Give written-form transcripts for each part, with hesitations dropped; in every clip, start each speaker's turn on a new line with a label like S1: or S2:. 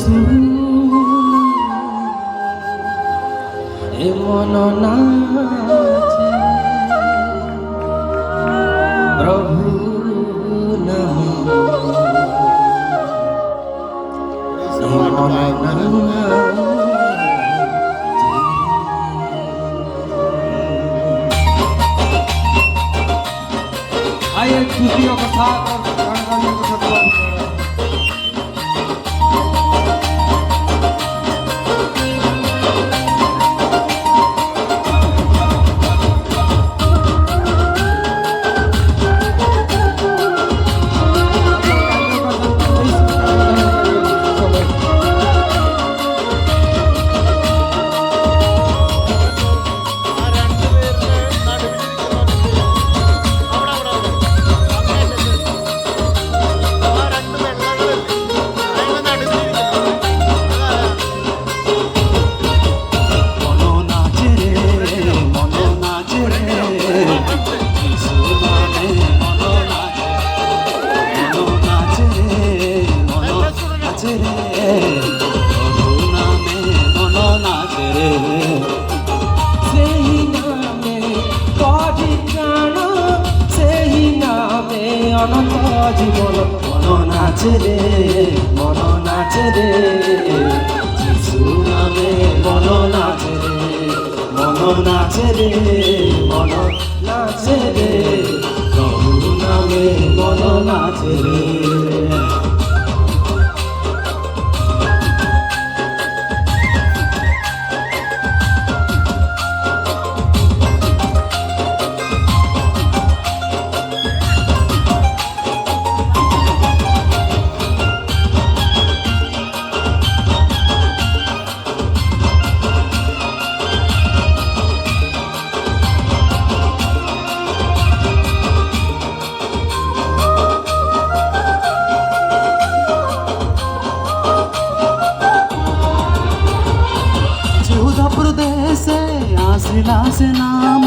S1: যিশু এ মন নাচে প্রভু নামে এ মন নাচে। आइए खुशियों के साथ और गानों के साथ অনন্ত জীবন মন নাচে রে যিশু নামে মন নাচে রে মন নাচে রে প্রভু নামে মন নাচে রে।
S2: प्रदेशे आसिला से नाम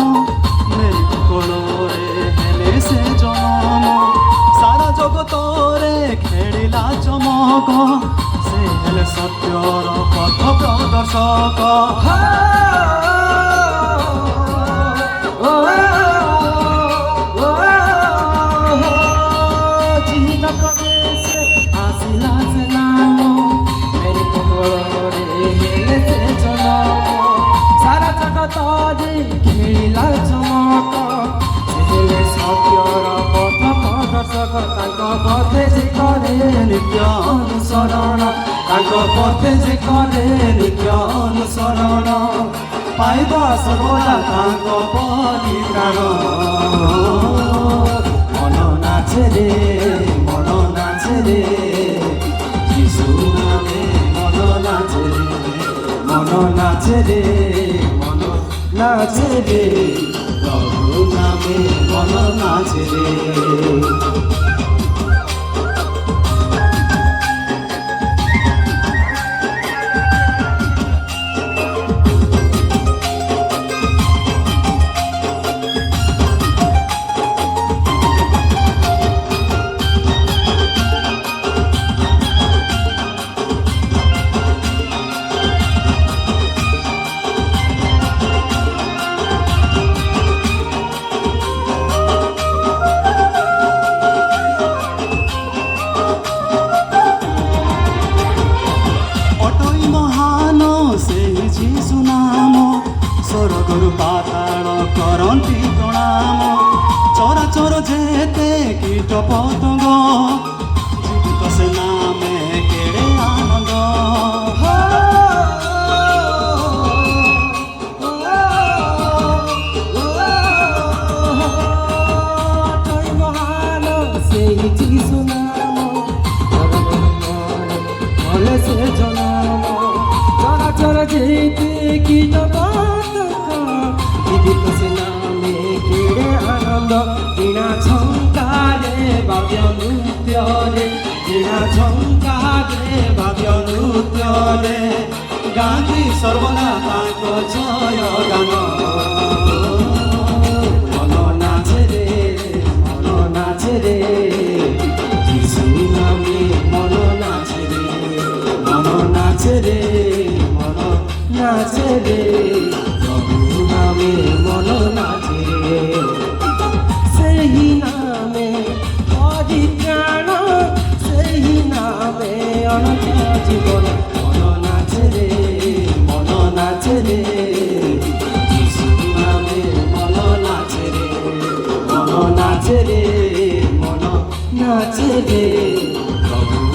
S2: मेरी कोलोरे हेले से जनम सारा जगतरे खेलिला चमक से हेले सत्यर पथ प्रदर्शक।
S1: आसिला से नाम मेरी कोलोरे हेले से जनम सारा जगतरे खेलिला चमक से सत्यर पथ प्रदर्शक। तांको पथे जे करे नित्य अनुसरण तांको पथे जे करे नित्य अनुसरण पाइबा सर्वदा तांको परित्राण। मन नाचे रे যিশু নামে মন নাচে রে মন নাচে রে প্রভু নামে মন নাচে রে।
S2: যিশু নাম স্বর্গରୁ ପାତାଳ କରନ୍ତି ପ୍ରଣାମ ଚରାଚର ଯେତେ କୀଟ ପତଙ୍ଗ ଜୀବିତ ସେ ନାମେ କେଡ଼େ ଆନନ୍ଦ।
S1: মহান সেই যিশু নাম ভলে সে জনম চরাচর যেতে কীট পতঙ্গ জীবিত সে নামে কেড়ে আনন্দ। বীণা ঝঙ্কারে বাব্য নৃত্যরে বীণা ঝঙ্কারে বাব্য নৃত্যরে গান্ধী সর্বদা তাঙ্ক জয় গান। মন নাচে রে যিশু নামে মন নাচে রে মন রে মন নাচে রে প্রভু নামে মন নাচে রে ସେହି ନାମେ ପରିତ୍ରାଣ ସେହି ନାମେ ଅନନ୍ତ ଜୀବନ ମନ ନାଚେ ରେ ମନ ନାଚେ ରେ ଯୀଶୁ ନାମେ ମନ ନାଚେ ରେ ମନ ନାଚେ ରେ ମନ ନାଚେ ରେ ପ୍ରଭୁ